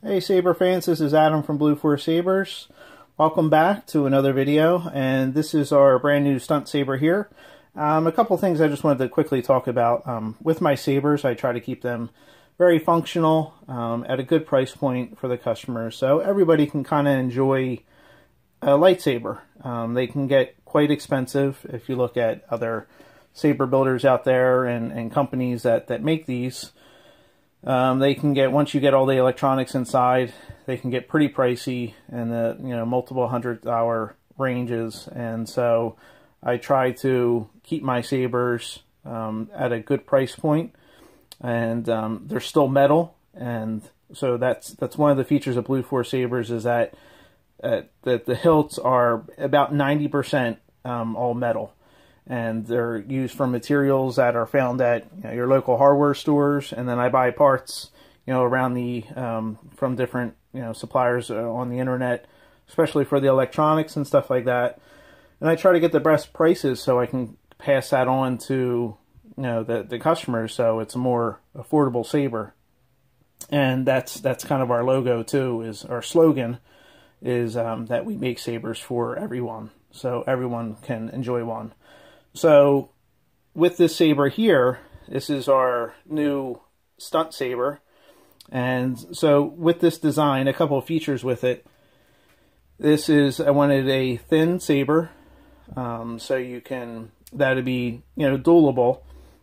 Hey Saber fans, this is Adam from Force Sabers. Welcome back to another video, and this is our brand new Stunt Saber here. A couple things I just wanted to quickly talk about. With my sabers, I try to keep them very functional at a good price point for the customers, so everybody can kind of enjoy a lightsaber. They can get quite expensive if you look at other saber builders out there and companies that make these. They can get, once you get all the electronics inside, they can get pretty pricey in the multiple $100 ranges, and so I try to keep my sabers at a good price point, and they're still metal, and so that's one of the features of Force Sabers is that the hilts are about 90% all metal. And they're used from materials that are found at your local hardware stores, and then I buy parts around the from different suppliers on the internet, especially for the electronics and stuff like that, and I try to get the best prices so I can pass that on to the customers, so it's a more affordable saber. And that's kind of our logo too, is our slogan is that we make sabers for everyone, so everyone can enjoy one. So with this saber here, this is our new Stunt Saber, and so with this design, a couple of features with it. This is, I wanted a thin saber, so you can, that'd be dualable.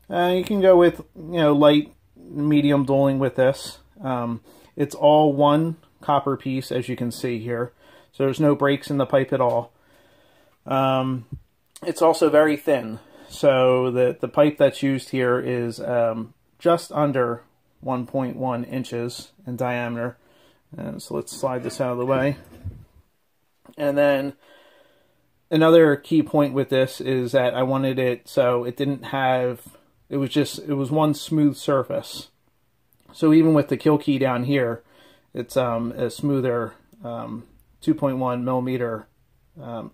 You can go with light, medium dueling with this. It's all one copper piece, as you can see here, so there's no breaks in the pipe at all. It's also very thin, so the pipe that's used here is just under 1.1 inches in diameter. And so let's slide this out of the way. And then another key point with this is that I wanted it so it didn't have, it was one smooth surface. So even with the kill key down here, it's a smoother 2.1 millimeter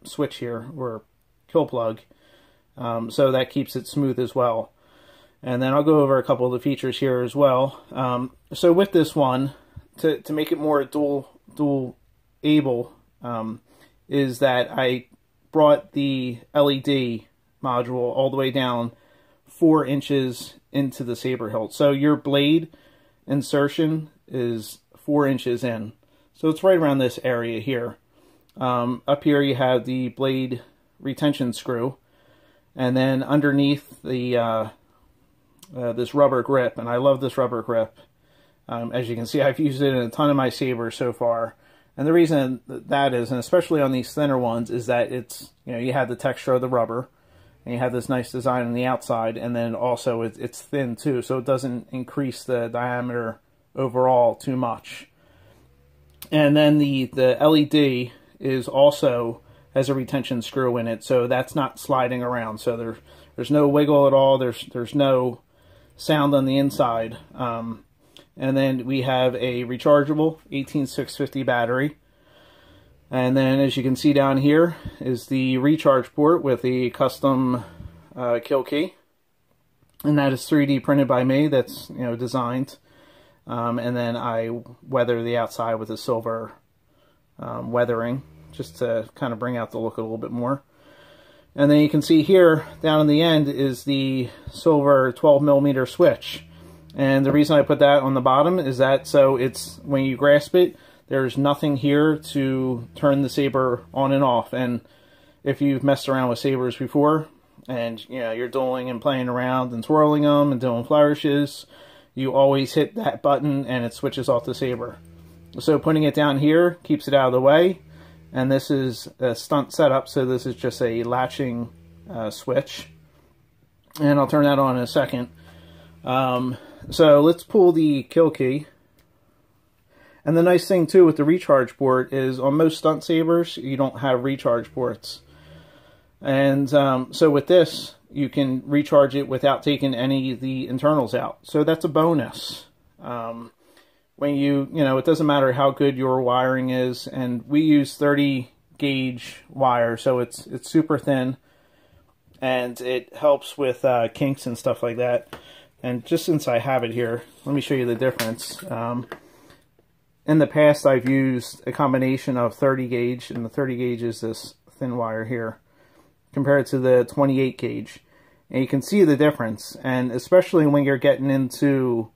switch here, or kill plug, so that keeps it smooth as well. And then I'll go over a couple of the features here as well. So with this one, to make it more dual able, is that I brought the LED module all the way down 4 inches into the saber hilt. So your blade insertion is 4 inches in. So it's right around this area here. Up here you have the blade retention screw, and then underneath the this rubber grip, and I love this rubber grip. As you can see, I've used it in a ton of my sabers so far, and the reason that is, and especially on these thinner ones, is that it's you have the texture of the rubber, and you have this nice design on the outside, and then also it's thin too, so it doesn't increase the diameter overall too much. And then the LED is also has a retention screw in it, so that's not sliding around, so there's no wiggle at all, there's no sound on the inside. And then we have a rechargeable 18650 battery, and then as you can see down here is the recharge port with the custom kill key, and that is 3D printed by me. That's designed, and then I weather the outside with a silver weathering, just to kind of bring out the look a little bit more. And then you can see here, down in the end, is the silver 12mm switch. And the reason I put that on the bottom is that so it's, when you grasp it, there's nothing here to turn the saber on and off. And if you've messed around with sabers before, and you're dueling and playing around and twirling them and doing flourishes, you always hit that button and it switches off the saber. So putting it down here keeps it out of the way. And this is a stunt setup, so this is just a latching switch. And I'll turn that on in a second. So let's pull the kill key. And the nice thing too with the recharge port is on most stunt sabers, you don't have recharge ports. And so with this, you can recharge it without taking any of the internals out. So that's a bonus. When it doesn't matter how good your wiring is, and we use 30 gauge wire, so it's super thin, and it helps with kinks and stuff like that. And just since I have it here, let me show you the difference. in the past I've used a combination of 30 gauge, and the 30 gauge is this thin wire here, compared to the 28 gauge. And you can see the difference, and especially when you're getting into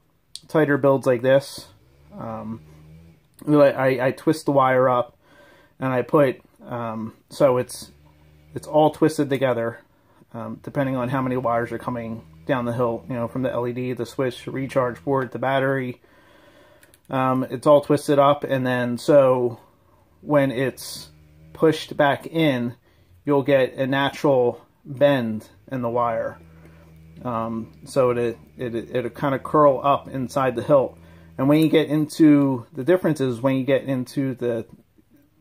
tighter builds like this, I twist the wire up, and I put, so it's all twisted together, depending on how many wires are coming down the hill, you know, from the LED, the switch, recharge board, the battery. It's all twisted up, and then so when it's pushed back in, you'll get a natural bend in the wire. So it'll kind of curl up inside the hilt. And when you get into the differences, when you get into the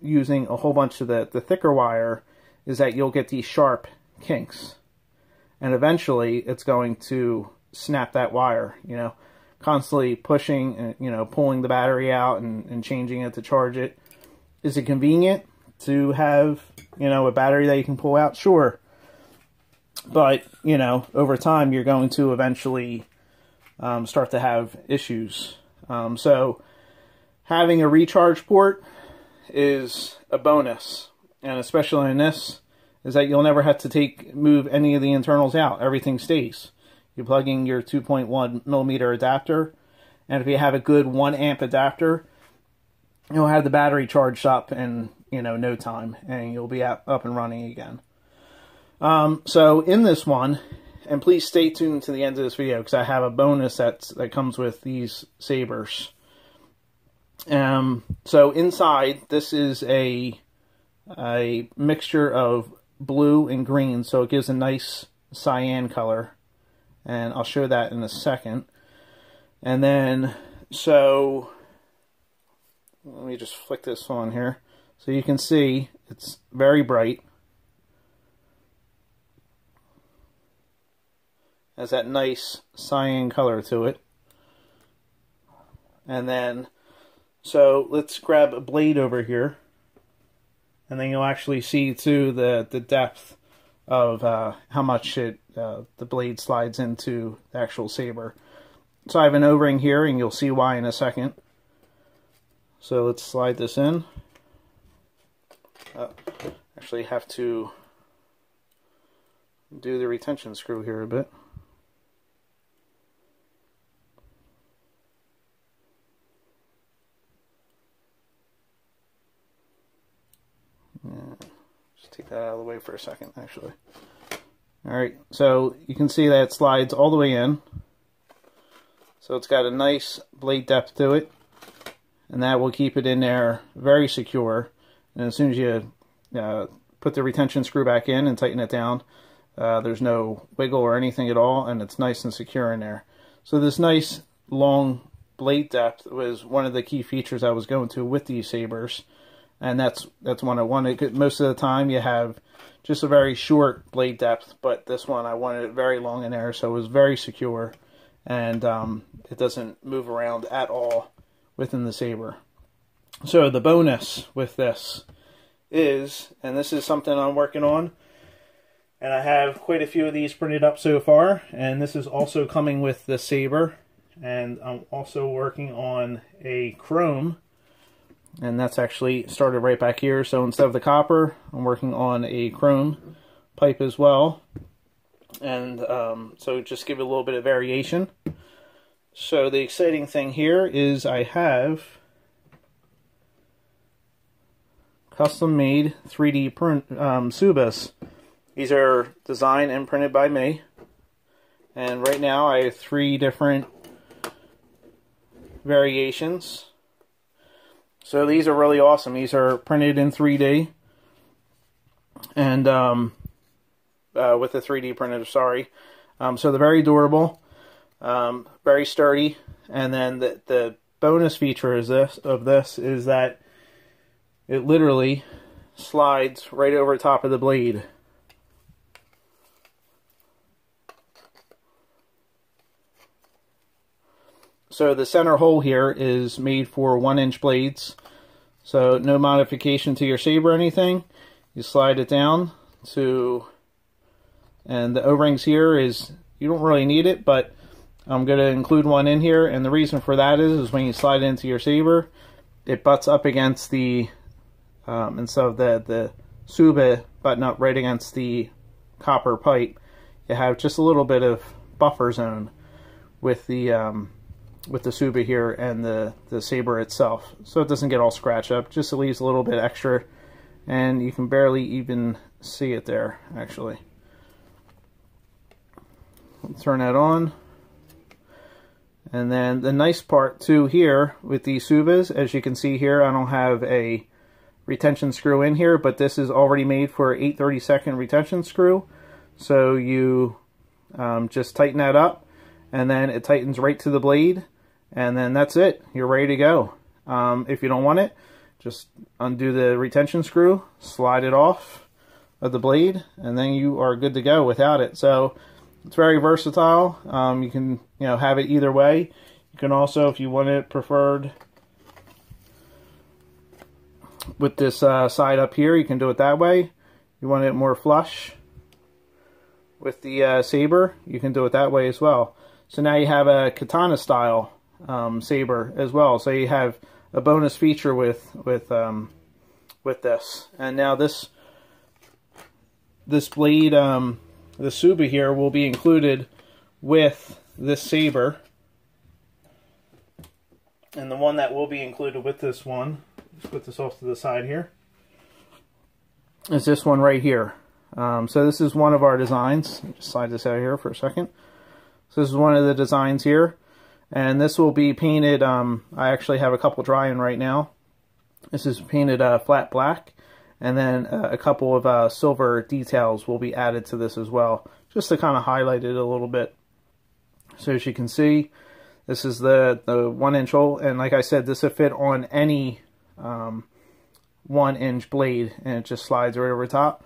using a whole bunch of the thicker wire, is that you'll get these sharp kinks. And eventually it's going to snap that wire, you know, constantly pushing and, you know, pulling the battery out and changing it to charge it. Is it convenient to have, you know, a battery that you can pull out? Sure. But, you know, over time you're going to eventually start to have issues. So having a recharge port is a bonus, and especially in this, is that you'll never have to move any of the internals out. Everything stays. You plug in your 2.1 millimeter adapter, and if you have a good 1 amp adapter, you'll have the battery charged up in, you know, no time, and you'll be up and running again. So in this one, and please stay tuned to the end of this video, because I have a bonus that comes with these sabers. So inside, this is a mixture of blue and green, so it gives a nice cyan color, and I'll show that in a second. And then, so let me just flick this on here, so you can see it's very bright. Has that nice cyan color to it. And then, so let's grab a blade over here, and then you'll actually see too the depth of how much the blade slides into the actual saber. So I have an O-ring here, and you'll see why in a second. So let's slide this in. Actually have to do the retention screw here a bit. Just take that out of the way for a second, actually. Alright, so you can see that it slides all the way in. So it's got a nice blade depth to it, and that will keep it in there very secure. And as soon as you put the retention screw back in and tighten it down, there's no wiggle or anything at all, and it's nice and secure in there. So this nice long blade depth was one of the key features I was going to with these sabers. And that's one I wanted. Most of the time you have just a very short blade depth, but this one I wanted it very long in there, so it was very secure, and it doesn't move around at all within the saber. So the bonus with this is, and this is something I'm working on, and I have quite a few of these printed up so far, and this is also coming with the saber, and I'm also working on a chrome. And that's actually started right back here. So instead of the copper, I'm working on a chrome pipe as well. And so just give it a little bit of variation. So the exciting thing here is I have custom made 3D print Tsubas. These are designed and printed by me. And right now I have 3 different variations. So these are really awesome. These are printed in 3D, and with a 3D printer, sorry. So they're very durable, very sturdy, and then the bonus feature is this is that it literally slides right over top of the blade. So the center hole here is made for 1-inch blades. So no modification to your saber or anything. You slide it down to, and the O-rings here is, you don't really need it, but I'm going to include one in here. And the reason for that is when you slide it into your saber, it butts up against the, and so the Tsuba button up right against the copper pipe. You have just a little bit of buffer zone with the Tsuba here and the saber itself, so it doesn't get all scratched up. Just it leaves a little bit extra, and you can barely even see it there actually. Turn that on. And then the nice part too here with these Tsubas, as you can see here, I don't have a retention screw in here, but this is already made for an 8/32 retention screw. So you just tighten that up, and then it tightens right to the blade, and then that's it. You're ready to go. If you don't want it, just undo the retention screw, slide it off of the blade, and then you are good to go without it. So it's very versatile. You can have it either way. You can also, if you want it preferred with this side up here, you can do it that way. You want it more flush with the saber, you can do it that way as well. So now you have a katana style saber as well. So you have a bonus feature with this. And now this blade, the Tsuba here, will be included with this saber. And the one that will be included with this one, let's put this off to the side here, is this one right here. So this is one of our designs. Just slide this out here for a second. So this is one of the designs here. And this will be painted, I actually have a couple drying right now. This is painted flat black. And then a couple of silver details will be added to this as well, just to kind of highlight it a little bit. So as you can see, this is the 1-inch hole, and like I said, this will fit on any 1-inch blade, and it just slides right over top.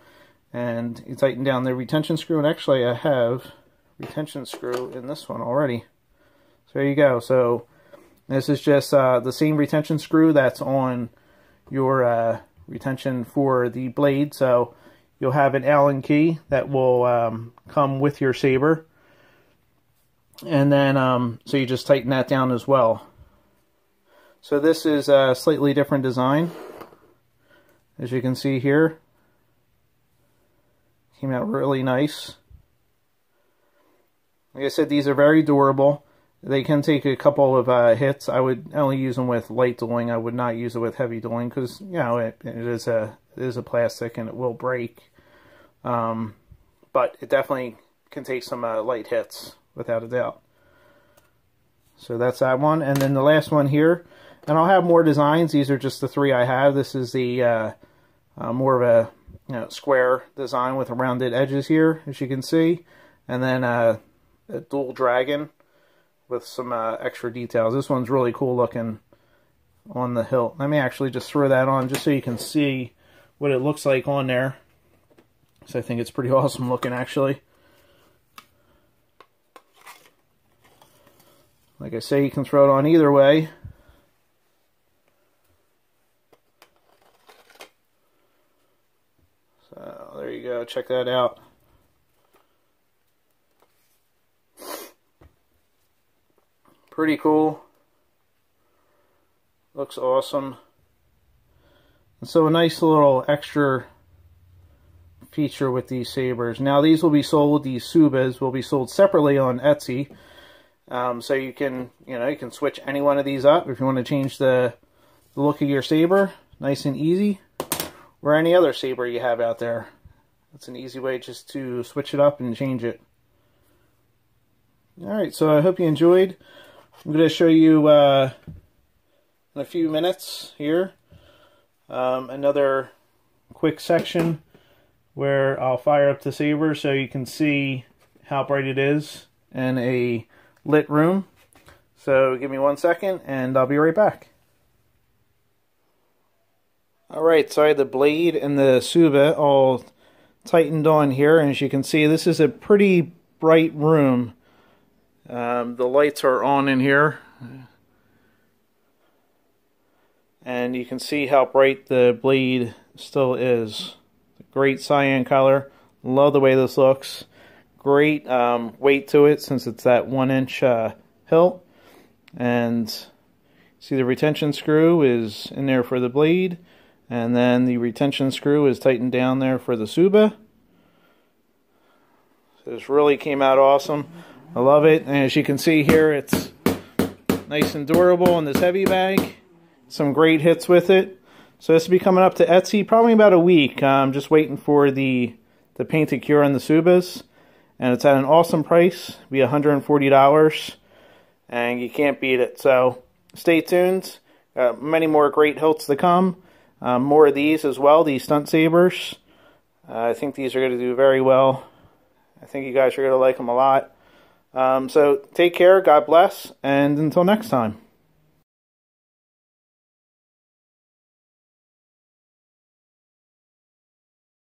And you tighten down the retention screw, and actually I have retention screw in this one already. So there you go. So this is just the same retention screw that's on your retention for the blade. So you'll have an Allen key that will come with your saber, and then so you just tighten that down as well. So this is a slightly different design, as you can see here. Came out really nice. Like I said, these are very durable. They can take a couple of hits. I would only use them with light dueling. I would not use it with heavy dueling because, it is a plastic and it will break. But it definitely can take some light hits, without a doubt. So that's that one. And then the last one here, and I'll have more designs. These are just the three I have. This is the more of a square design with rounded edges here, as you can see. And then a dual dragon with some extra details. This one's really cool looking on the hilt. Let me actually just throw that on just so you can see what it looks like on there. So I think it's pretty awesome looking, actually. Like I say, you can throw it on either way. So there you go, check that out. Pretty cool. Looks awesome. And so a nice little extra feature with these sabers. Now these will be sold, these Tsubas will be sold separately on Etsy. So you can, you can switch any one of these up if you want to change the look of your saber, nice and easy, or any other saber you have out there. That's an easy way just to switch it up and change it. Alright, so I hope you enjoyed. I'm going to show you in a few minutes here another quick section where I'll fire up the saber so you can see how bright it is in a lit room. So give me 1 second and I'll be right back. Alright, so I had the blade and the Tsuba all tightened on here, and as you can see, this is a pretty bright room. The lights are on in here, and you can see how bright the blade still is. Great cyan color. Love the way this looks. Great weight to it since it's that 1-inch hilt, and See, the retention screw is in there for the blade, and then the retention screw is tightened down there for the Tsuba. So this really came out awesome. I love it. And as you can see here, it's nice and durable in this heavy bag. Some great hits with it. So this will be coming up to Etsy probably about a week. I'm just waiting for the painted cure on the Tsubas. And it's at an awesome price. It'll be $140. And you can't beat it. So stay tuned. Many more great hilts to come. More of these as well, these Stunt Sabers. I think these are going to do very well. I think you guys are going to like them a lot. So take care, God bless, and until next time.